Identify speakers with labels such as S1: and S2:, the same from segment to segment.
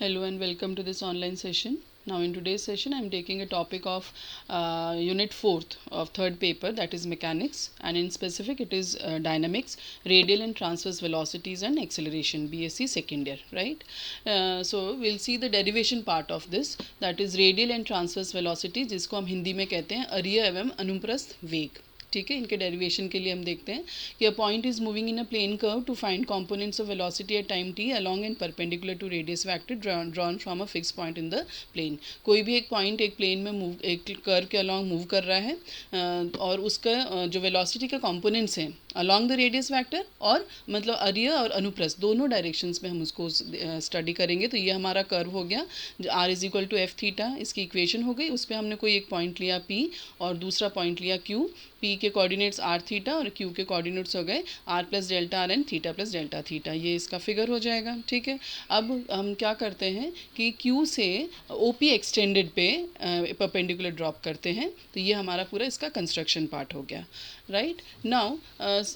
S1: Hello and welcome to this online session. Now in today's session I am taking a topic of unit 4th of third paper, that is mechanics, and in specific it is dynamics, radial and transverse velocities and acceleration, BSc second year, right? So we'll see the derivation part of this, that is radial and transverse velocity, जिसको हम हिंदी में कहते हैं अरीय एवं अनुप्रस्थ वेग. ठीक है, इनके डेरिवेशन के लिए हम देखते हैं कि a point is moving in a plane curve to find components of velocity at time t along and perpendicular to radius vector drawn from a fix point in the plane. कोई भी एक point एक plane में move, एक curve के along move कर रहा है और उसका जो वेलोसिटी के कंपोनेंट्स हैं अलॉन्ग द रेडियस वेक्टर और मतलब अरीय और अनुप्रस्थ दोनों डायरेक्शंस में हम उसको स्टडी करेंगे. तो ये हमारा कर्व हो गया, r is equal to f theta, इसकी इक्वेशन हो गई. उस पर हमने कोई एक पॉइंट लिया पी और दूसरा पॉइंट लिया क्यू. पी के कोऑर्डिनेट्स आर थीटा और क्यू के कोऑर्डिनेट्स हो गए r plus delta r and theta plus delta theta. ये इसका फिगर हो जाएगा. ठीक है, अब हम क्या करते हैं कि क्यू से ओ पी एक्सटेंडेड पे परपेंडिकुलर ड्रॉप करते हैं. तो ये हमारा पूरा इसका कंस्ट्रक्शन पार्ट हो गया. राइट नाउ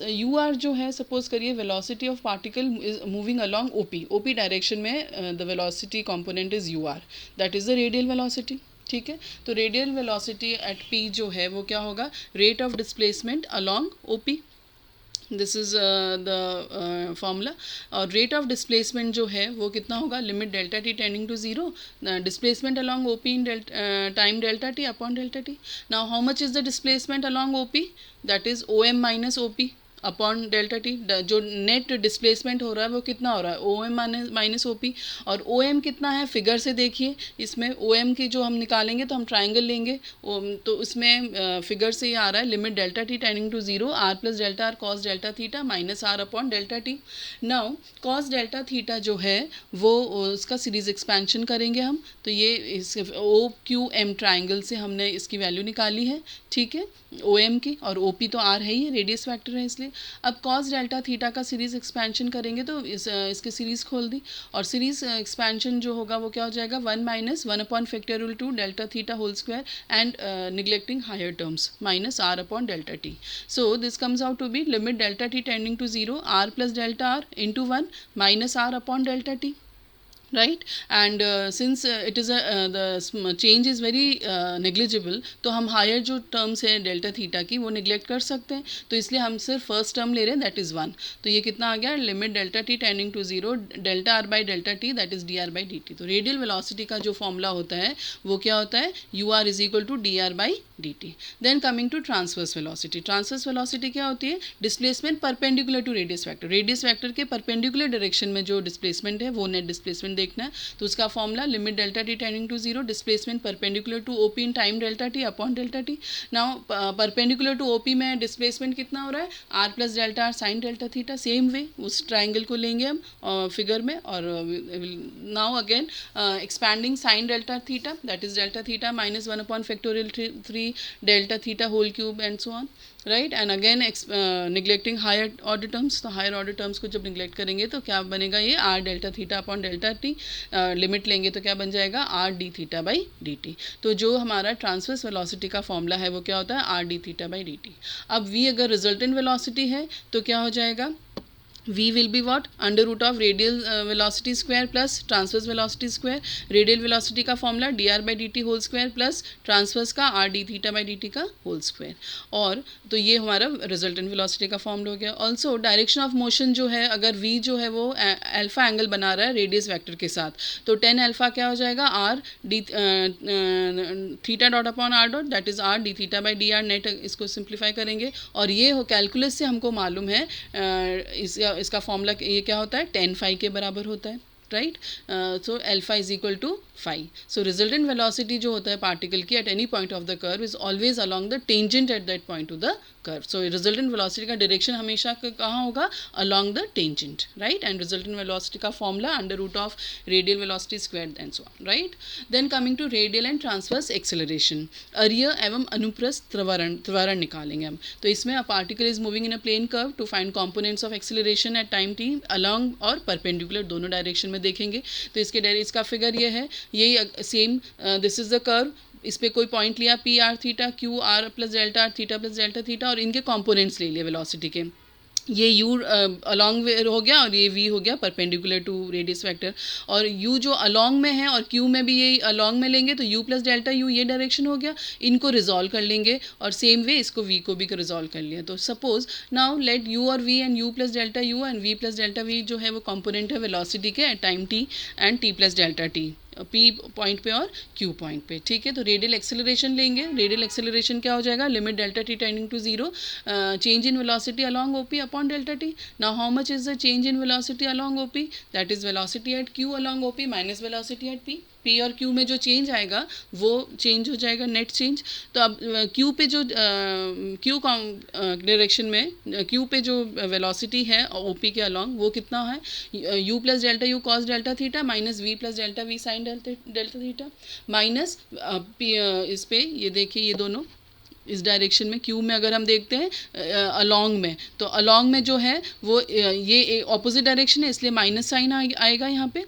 S1: यू आर जो है, सपोज करिए velocity of particle is moving along O P direction में the velocity component is U R, that is the radial velocity. ठीक है, तो रेडियल वेलोसिटी एट पी जो है वो क्या होगा, rate of displacement along O P. This is the formula. और रेट ऑफ डिस्प्लेसमेंट जो है वो कितना होगा, limit delta t tending to zero, displacement along O P in time delta t upon delta t. Now how much is the displacement along O P, that is O M minus O P upon delta t. जो net displacement हो रहा है वो कितना हो रहा है, ओ M minus O P. और ओ एम कितना है, फिगर से देखिए, इसमें ओ एम की जो हम निकालेंगे तो हम ट्राइंगल लेंगे, तो उसमें फिगर से ये आ रहा है limit delta t tending to zero r plus delta r cos delta theta minus r upon delta t. Now cos delta theta जो है वो उसका सीरीज एक्सपेंशन करेंगे हम. तो ये इस ओ क्यू एम ट्राइंगल से हमने इसकी वैल्यू निकाली है. ठीक है, ओ एम की, और ओ पी तो आर है ही, रेडियस फैक्टर है इसलिए. अब कॉस डेल्टा थीटा का सीरीज एक्सपेंशन करेंगे तो इसके सीरीज खोल दी, और सीरीज एक्सपेंशन जो होगा वो क्या हो जाएगा, 1 minus 1 upon factorial two delta theta whole square and neglecting higher terms minus r upon delta t. So this comes out to be limit delta t tending to zero r plus delta r into 1 minus r upon delta t. Right, and since it is the change is very negligible, तो हम higher जो terms है delta theta की वो neglect कर सकते हैं. तो इसलिए हम सिर्फ फर्स्ट टर्म ले रहे हैं, दैट इज़ 1. तो ये कितना आ गया, limit delta t tending to zero delta r by delta t, that is d r by d t. तो रेडियल वेलोसिटी का जो फॉर्मूला होता है वो क्या होता है, u r is equal to d r by d t. Then coming to transverse velocity. Transverse velocity क्या होती है, displacement perpendicular to radius vector. Radius vector के परपेंडिकुलर डायरेक्शन में जो डिस्प्लेसमेंट है वो नेट डिस्प्लेसमेंट देखना है. तो उसका formula limit delta t tending to zero displacement perpendicular to O P in time delta t upon delta t. Now perpendicular to O P में डिस्प्लेसमेंट कितना हो रहा है, r plus delta r sine delta theta. Same way उस triangle को लेंगे हम figure में, और now again expanding sine delta theta, that is delta theta minus 1 upon factorial 3 delta theta whole cube and so on. Right, and again neglecting higher order terms. तो higher order terms को जब neglect करेंगे तो क्या बनेगा, ये r delta theta upon delta t. Limit लेंगे तो क्या बन जाएगा, r d theta by d t. तो जो हमारा ट्रांसवर्स वेलोसिटी का फॉर्मूला है वो क्या होता है, are d theta by d T. अब वी अगर रिजल्टेंट वेलोसिटी है तो क्या हो जाएगा, v will be what, under root of radial velocity square plus transverse velocity square. radial velocity का formula dr by dt whole square plus transverse का r d theta by dt का whole square. और तो ये हमारा resultant velocity का formula हो गया. ऑल्सो डायरेक्शन ऑफ मोशन जो है, अगर v जो है वो अल्फा एंगल बना रहा है रेडियस वेक्टर के साथ, तो tan अल्फा क्या हो जाएगा, r d theta dot upon r dot, that is r d theta by dr net. इसको सिंप्लीफाई करेंगे और ये हो कैलकुलस से हमको मालूम है इसका फॉर्मूला ये क्या होता है, tan फाई के बराबर होता है. Right, so alpha is equal to phi. So resultant velocity जो होता है पार्टिकल की at any point of the curve is always along the tangent at that point to the curve. So resultant velocity का direction हमेशा कहाँ होगा, along the tangent. Right, and resultant velocity का formula under root of radial velocity square and so on. Right, then coming to radial and transverse acceleration. अरीय एवं अनुप्रस्थ त्वरण निकालेंगे हम. तो इसमें a particle is moving in a plane curve to find components of acceleration at time t along और perpendicular, दोनों direction में देखेंगे. तो इसका फिगर ये है, यही same, this is the curve. इस पर कोई पॉइंट लिया P r theta, Q r plus delta r, theta plus delta theta, और इनके कंपोनेंट्स ले लिए वेलोसिटी के. ये u अलॉन्ग हो गया और ये v हो गया परपेंडिकुलर टू रेडियस वेक्टर, और u जो अलॉन्ग में है और q में भी ये अलॉन्ग में लेंगे तो u प्लस डेल्टा u ये डायरेक्शन हो गया, इनको रिजॉल्व कर लेंगे और सेम वे इसको v को भी रिजॉल्व कर लिया। तो सपोज नाउ लेट u और v and u plus delta u and v plus delta v जो है वो कंपोनेंट है वेलोसिटी के at time t and t plus delta t, P point पे और Q पॉइंट पे, ठीक है। तो रेडियल एक्सेलरेशन लेंगे, रेडियल एक्सेलरेशन क्या हो जाएगा, limit delta t tending to zero, change in velocity along OP upon delta t. Now how much is the change in velocity along OP, that is velocity at Q along OP minus velocity at P। P और Q में जो change आएगा वो change हो जाएगा net change. तो अब Q पे जो Q डायरेक्शन में Q पे जो वेलोसिटी है OP के अलॉन्ग वो कितना है, u plus delta u cos delta theta minus v plus delta v sine delta theta, minus इस पे ये देखिए ये दोनों इस डायरेक्शन में Q में अगर हम देखते हैं अलॉन्ग में, तो अलॉन्ग में जो है वो ये ऑपोजिट डायरेक्शन है इसलिए माइनस साइन आएगा यहाँ पे,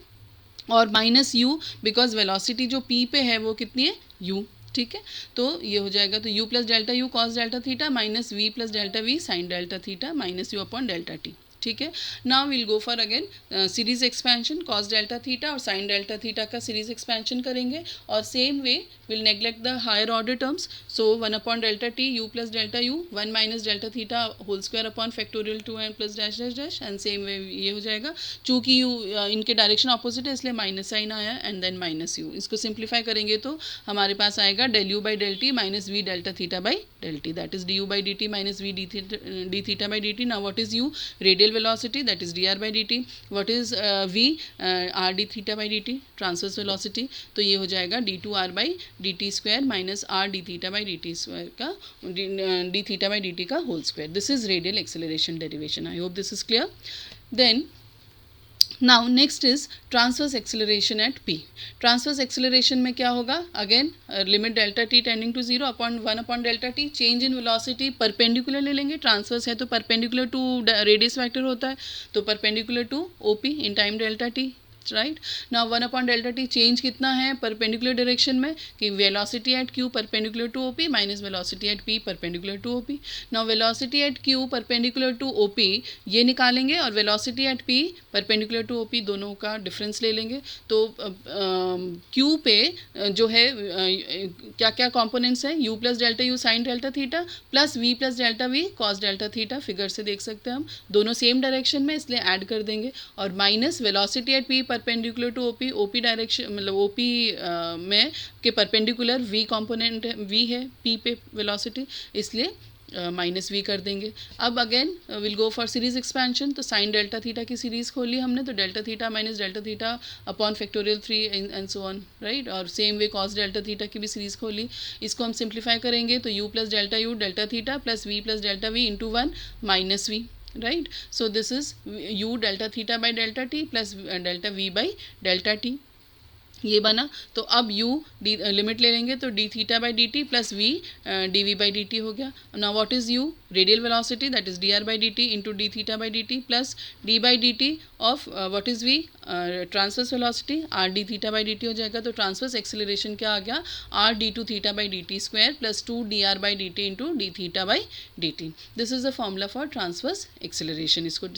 S1: और माइनस u बिकॉज वेलोसिटी जो P पे है वो कितनी है u, ठीक है। तो ये हो जाएगा तो u plus delta u cos delta theta minus v plus delta v sine delta theta minus u upon delta t, ठीक है। Now will go for again series expansion, cos delta theta और साइन डेल्टा थीटा का series expansion करेंगे, और same way will neglect the higher order terms. So 1 upon delta t u plus delta u 1 minus delta theta whole square upon factorial 2n plus dash dash dash, and same way ये हो जाएगा। चूँकि you इनके direction opposite है इसलिए minus sign आया and then minus u. इसको simplify करेंगे तो हमारे पास आएगा del u by del t minus v delta theta by del t, that is d u by d t minus v d theta by d t. Now what is u, radial velocity that is dr by dt, what is v, r d theta by dt transverse velocity, तो ये हो जाएगा d2r by dt square minus r d theta by dt square का d theta by dt का whole square. This is radial acceleration derivation. I hope this is clear. Then now next is transverse acceleration at p। Transverse acceleration में क्या होगा, again limit delta t tending to zero upon 1 upon delta t, change in velocity perpendicular ले लेंगे, transverse है तो perpendicular to radius vector होता है, तो perpendicular to OP in time delta t, right. Now 1 upon delta t change कितना है perpendicular direction में, कि velocity at Q perpendicular to OP minus velocity at P perpendicular to OP। Now velocity at Q perpendicular to OP ये निकालेंगे और velocity at P perpendicular to OP दोनों का difference ले लेंगे। तो Q पे जो है क्या क्या कॉम्पोनेंट्स हैं, u plus delta you sign delta theta plus v plus delta we cos delta theta, figure से देख सकते हैं हम दोनों सेम डायरेक्शन में इसलिए ऐड कर देंगे, और minus velocity at P perpendicular to OP, OP direction मतलब OP में के परपेंडिकुलर v कंपोनेंट v है P पे वेलोसिटी इसलिए माइनस v कर देंगे। अब again will go for series expansion, तो साइन डेल्टा थीटा की सीरीज़ खोली हमने, तो delta theta minus delta theta upon factorial 3 and so on, right. और same way cos delta theta की भी सीरीज़ खोली, इसको हम सिंप्लीफाई करेंगे तो u plus delta you delta theta plus v plus delta we into 1 minus v, right. So this is u delta theta by delta T plus delta v by delta T, ये बना। तो अब u limit ले लेंगे तो d theta by d t plus v d v by d t हो गया। Now what is u, radial velocity that is dr by d t into d theta by d t plus d by d t of what is v, transverse velocity r d theta by d t हो जाएगा। तो transverse acceleration क्या आ गया, r d2 theta by d T square plus 2 dr by d t into d theta by d T. This is the formula for transverse acceleration, इसको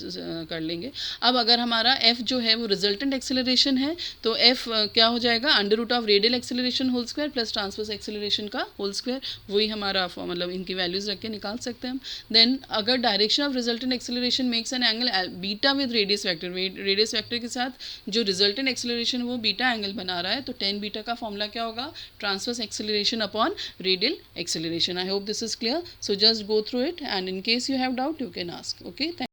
S1: कर लेंगे। अब अगर हमारा f जो है वो रिजल्टेंट एक्सेलरेशन है तो f क्या हो जाएगा, under root of radial acceleration whole square plus transverse acceleration का होल स्क्वायर, वही हमारा मतलब इनकी वैल्यूज रख के निकाल सकते हैं हम। देन अगर direction of resultant acceleration makes an angle beta with radius vector, radius vector के साथ जो रिजल्टेंट एक्सेलरेशन वो बीटा एंगल बना रहा है, तो टेन बीटा का फॉर्मूला क्या होगा, transverse acceleration upon radial acceleration. I hope this is clear, so just go through it and in case you have doubt you can ask. Okay.